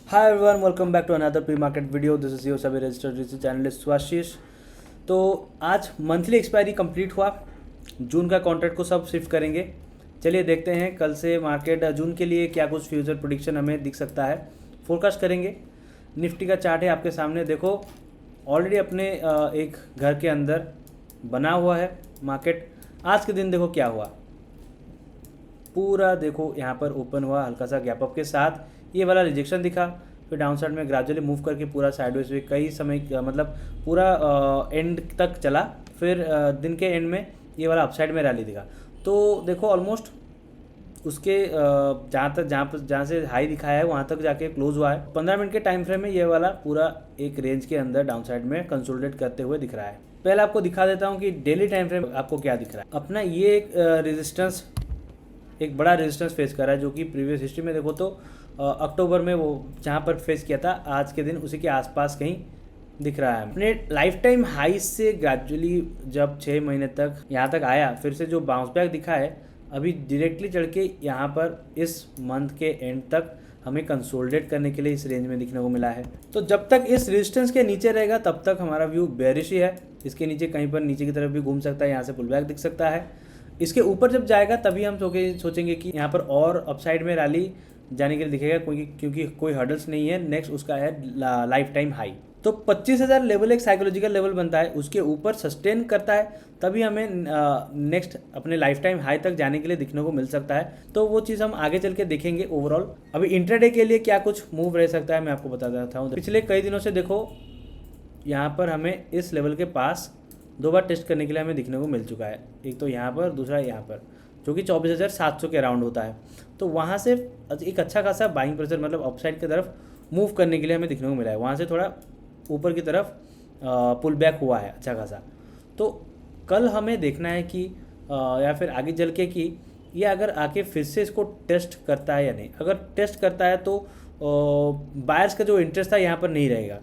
Hi everyone, welcome back to another pre market video. This is your सभी registered channel Swashish. तो आज monthly expiry complete हुआ, जून का contract को सब शिफ्ट करेंगे। चलिए देखते हैं कल से मार्केट जून के लिए क्या कुछ फ्यूचर प्रेडिक्शन हमें दिख सकता है, फोरकास्ट करेंगे। निफ्टी का चार्ट है आपके सामने, देखो ऑलरेडी अपने एक घर के अंदर बना हुआ है मार्केट। आज के दिन देखो क्या हुआ, पूरा देखो यहाँ पर ओपन हुआ हल्का सा गैप अप के साथ, ये वाला रिजेक्शन दिखा, फिर डाउन साइड में ग्रेजुअली मूव करके पूरा साइडवेज में कई समय मतलब पूरा एंड तक चला। फिर दिन के एंड में ये वाला अपसाइड में रैली दिखा। तो देखो ऑलमोस्ट उसके जहाँ से हाई दिखाया है वहाँ तक जाके क्लोज हुआ है। 15 मिनट के टाइम फ्रेम में ये वाला पूरा एक रेंज के अंदर डाउन साइड में कंसोलिडेट करते हुए दिख रहा है। पहले आपको दिखा देता हूँ कि डेली टाइम फ्रेम आपको क्या दिख रहा है। अपना ये एक रेजिस्टेंस, एक बड़ा रेजिस्टेंस फेस कर रहा है, जो कि प्रीवियस हिस्ट्री में देखो तो अक्टूबर में वो जहाँ पर फेस किया था, आज के दिन उसी के आसपास कहीं दिख रहा है। अपने लाइफ टाइम हाई से ग्रेजुअली जब 6 महीने तक यहाँ तक आया, फिर से जो बाउंस बैक दिखा है, अभी डायरेक्टली चढ़ के यहाँ पर इस मंथ के एंड तक हमें कंसोलिडेट करने के लिए इस रेंज में दिखने को मिला है। तो जब तक इस रेजिस्टेंस के नीचे रहेगा तब तक हमारा व्यू बेरिश ही है। इसके नीचे कहीं पर नीचे की तरफ भी घूम सकता है, यहाँ से पुल बैक दिख सकता है। इसके ऊपर जब जाएगा तभी हम सोचेंगे कि यहाँ पर और अपसाइड में रैली जाने के लिए दिखेगा, क्योंकि कोई हर्डल्स नहीं है। नेक्स्ट उसका है लाइफ टाइम हाई। तो 25,000 लेवल एक साइकोलॉजिकल लेवल बनता है, उसके ऊपर सस्टेन करता है तभी हमें नेक्स्ट अपने लाइफ टाइम हाई तक जाने के लिए दिखने को मिल सकता है। तो वो चीज़ हम आगे चल के देखेंगे। ओवरऑल अभी इंट्राडे के लिए क्या कुछ मूव रह सकता है मैं आपको बता देता हूँ। पिछले कई दिनों से देखो यहाँ पर हमें इस लेवल के पास 2 बार टेस्ट करने के लिए हमें दिखने को मिल चुका है। एक तो यहाँ पर, दूसरा यहाँ पर, जो कि 24,700 के अराउंड होता है। तो वहाँ से एक अच्छा खासा बाइंग प्रेशर मतलब अपसाइड की तरफ मूव करने के लिए हमें दिखने को मिला है। वहाँ से थोड़ा ऊपर की तरफ पुल बैक हुआ है अच्छा खासा। तो कल हमें देखना है कि या फिर आगे चल के कि ये अगर आके फिर से इसको टेस्ट करता है या नहीं। अगर टेस्ट करता है तो बायर्स का जो इंटरेस्ट था यहाँ पर नहीं रहेगा।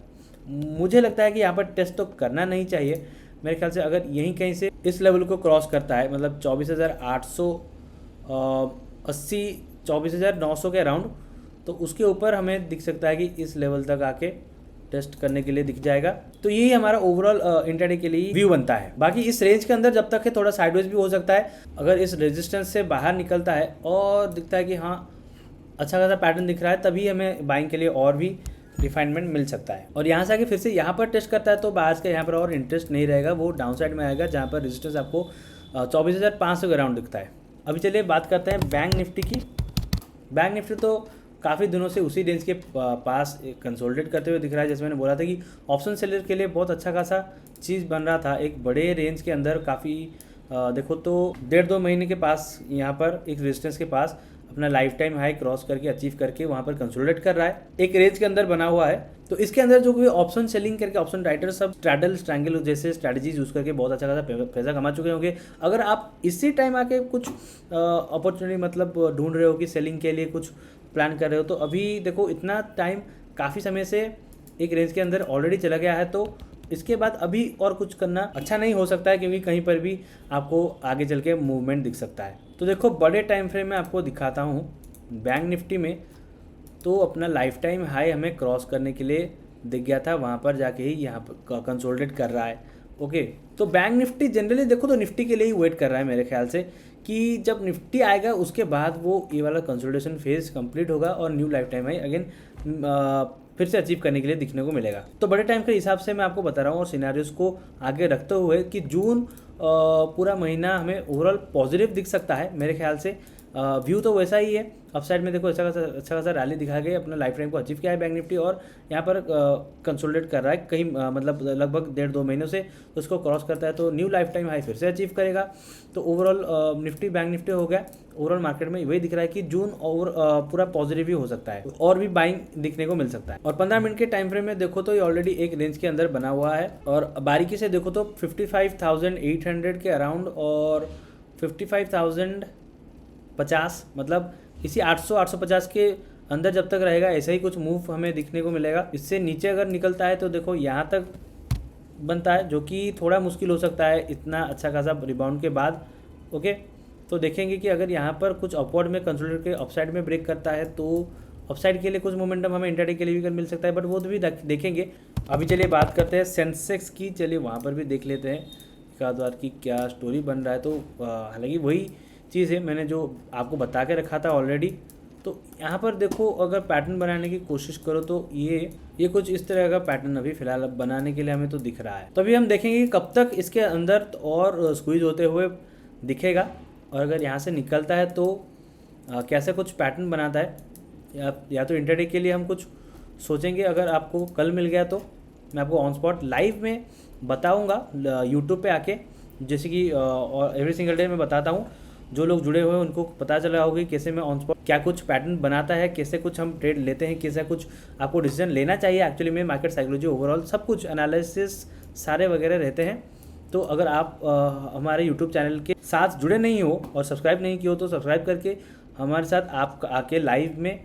मुझे लगता है कि यहाँ पर टेस्ट तो करना नहीं चाहिए मेरे ख्याल से। अगर यहीं कहीं से इस लेवल को क्रॉस करता है, मतलब 24,880 24,900 के अराउंड, तो उसके ऊपर हमें दिख सकता है कि इस लेवल तक आके टेस्ट करने के लिए दिख जाएगा। तो यही हमारा ओवरऑल इंट्राडे के लिए व्यू बनता है। बाकी इस रेंज के अंदर जब तक है थोड़ा साइडवेज भी हो सकता है। अगर इस रेजिस्टेंस से बाहर निकलता है और दिखता है कि हाँ अच्छा खासा पैटर्न दिख रहा है, तभी हमें बाइंग के लिए और भी रिफाइनमेंट मिल सकता है। और यहाँ से आके फिर से यहाँ पर टेस्ट करता है तो बायर्स का यहाँ पर और इंटरेस्ट नहीं रहेगा, वो डाउन साइड में आएगा जहाँ पर रेजिस्टेंस आपको 24,500 के अराउंड दिखता है। अभी चलिए बात करते हैं बैंक निफ्टी की। बैंक निफ्टी तो काफ़ी दिनों से उसी रेंज के पास कंसोलिडेट करते हुए दिख रहा है। जैसे मैंने बोला था कि ऑप्शन सेलर के लिए बहुत अच्छा खासा चीज़ बन रहा था, एक बड़े रेंज के अंदर काफ़ी देखो तो 1.5-2 महीने के पास यहाँ पर एक रेजिस्टेंस के पास अपना लाइफ टाइम हाई क्रॉस करके अचीव करके वहाँ पर कंसोलिडेट कर रहा है, एक रेंज के अंदर बना हुआ है। तो इसके अंदर जो कोई ऑप्शन सेलिंग करके ऑप्शन राइटर सब स्ट्रैडल स्ट्रैंगल जैसे स्ट्रैटेजीज यूज़ करके बहुत अच्छा खासा पैसा कमा चुके होंगे। अगर आप इसी टाइम आके कुछ अपॉर्चुनिटी मतलब ढूंढ रहे हो कि सेलिंग के लिए कुछ प्लान कर रहे हो, तो अभी देखो इतना टाइम काफ़ी समय से एक रेंज के अंदर ऑलरेडी चला गया है। तो इसके बाद अभी और कुछ करना अच्छा नहीं हो सकता है, क्योंकि कहीं पर भी आपको आगे चल के मूवमेंट दिख सकता है। तो देखो बड़े टाइम फ्रेम में आपको दिखाता हूँ बैंक निफ्टी में, तो अपना लाइफ टाइम हाई हमें क्रॉस करने के लिए दिख गया था, वहाँ पर जाके ही यहाँ पर कंसोलिडेट कर रहा है। ओके, तो बैंक निफ्टी जनरली देखो तो निफ्टी के लिए ही वेट कर रहा है मेरे ख्याल से, कि जब निफ्टी आएगा उसके बाद वो ये वाला कंसोलिडेशन फेज कंप्लीट होगा और new life time high again फिर से अचीव करने के लिए दिखने को मिलेगा। तो बड़े टाइम के हिसाब से मैं आपको बता रहा हूँ और सिनेरियोस को आगे रखते हुए कि जून पूरा महीना हमें ओवरऑल पॉजिटिव दिख सकता है मेरे ख्याल से। व्यू तो वैसा ही है। अपसाइड में देखो अच्छा खासा रैली दिखा के अपना लाइफ टाइम को अचीव किया है बैंक निफ्टी, और यहाँ पर कंसोलिडेट कर रहा है कहीं मतलब लगभग 1.5-2 महीनों से। तो उसको क्रॉस करता है तो न्यू लाइफ टाइम हाई फिर से अचीव करेगा। तो ओवरऑल निफ्टी बैंक निफ्टी हो गया। ओवरऑल मार्केट में वही दिख रहा है कि जून और पूरा पॉजिटिव ही हो सकता है और भी बाइंग दिखने को मिल सकता है। और 15 मिनट के टाइम फ्रेम में देखो तो ये ऑलरेडी एक रेंज के अंदर बना हुआ है, और बारीकी से देखो तो 55,800 के अराउंड और 55,050 मतलब इसी 800-850 के अंदर जब तक रहेगा ऐसा ही कुछ मूव हमें दिखने को मिलेगा। इससे नीचे अगर निकलता है तो देखो यहाँ तक बनता है, जो कि थोड़ा मुश्किल हो सकता है इतना अच्छा खासा रिबाउंड के बाद। ओके, तो देखेंगे कि अगर यहाँ पर कुछ अपवर्ड में कंसोलिडेट के अपसाइड में ब्रेक करता है तो अपसाइड के लिए कुछ मोमेंटम हमें इंट्राडे के लिए भी कल मिल सकता है, बट वो तो भी देखेंगे। अभी चलिए बात करते हैं सेंसेक्स की, चलिए वहाँ पर भी देख लेते हैं एक आध बार की क्या स्टोरी बन रहा है। तो हालांकि वही चीज़ है मैंने जो आपको बता के रखा था ऑलरेडी। तो यहाँ पर देखो, अगर पैटर्न बनाने की कोशिश करो तो ये कुछ इस तरह का पैटर्न अभी फिलहाल अब बनाने के लिए हमें तो दिख रहा है। तो अभी हम देखेंगे कि कब तक इसके अंदर और स्क्वीज होते हुए दिखेगा, और अगर यहाँ से निकलता है तो कैसे कुछ पैटर्न बनाता है, या तो इंट्राडे के लिए हम कुछ सोचेंगे। अगर आपको कल मिल गया तो मैं आपको ऑन स्पॉट लाइव में बताऊंगा यूट्यूब पे आके, जैसे कि एवरी सिंगल डे मैं बताता हूँ। जो लोग जुड़े हुए हैं उनको पता चला होगा कि कैसे मैं ऑन स्पॉट क्या कुछ पैटर्न बनाता है, कैसे कुछ हम ट्रेड लेते हैं, कैसे कुछ आपको डिसीजन लेना चाहिए एक्चुअली में, मार्केट साइकोलॉजी ओवरऑल सब कुछ एनालिसिस सारे वगैरह रहते हैं। तो अगर आप हमारे यूट्यूब चैनल के साथ जुड़े नहीं हो और सब्सक्राइब नहीं किए हो तो सब्सक्राइब करके हमारे साथ आप आके लाइव में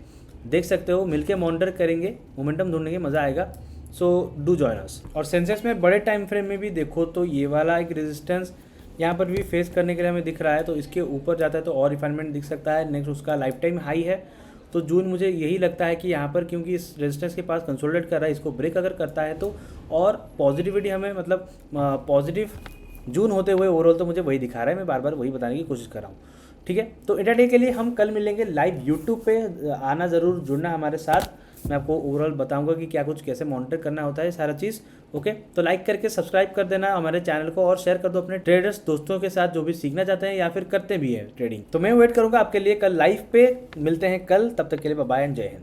देख सकते हो, मिलके मॉनिटर करेंगे, मोमेंटम ढूंढने के मज़ा आएगा। So do join us. और सेंसेक्स में बड़े टाइम फ्रेम में भी देखो तो ये वाला एक रेजिस्टेंस यहाँ पर भी फेस करने के लिए हमें दिख रहा है, तो इसके ऊपर जाता है तो और रिफाइनमेंट दिख सकता है। नेक्स्ट उसका लाइफ टाइम हाई है, तो जून मुझे यही लगता है कि यहाँ पर क्योंकि इस रेजिस्टेंस के पास कंसोलिडेट कर रहा है, इसको ब्रेक अगर करता है तो और पॉजिटिविटी हमें मतलब पॉजिटिव जून होते हुए ओवरऑल तो मुझे वही दिखा रहा है। मैं बार बार वही बताने की कोशिश कर रहा हूँ, ठीक है। तो इंट्राडे के लिए हम कल मिलेंगे लाइव यूट्यूब पे, आना ज़रूर, जुड़ना हमारे साथ। मैं आपको ओवरऑल बताऊंगा कि क्या कुछ कैसे मॉनिटर करना होता है सारा चीज़, ओके। तो लाइक करके सब्सक्राइब कर देना हमारे चैनल को और शेयर कर दो अपने ट्रेडर्स दोस्तों के साथ जो भी सीखना चाहते हैं या फिर करते भी हैं ट्रेडिंग। तो मैं वेट करूंगा आपके लिए कल लाइव पे, मिलते हैं कल, तब तक के लिए बाय बाय एंड जय हिंद।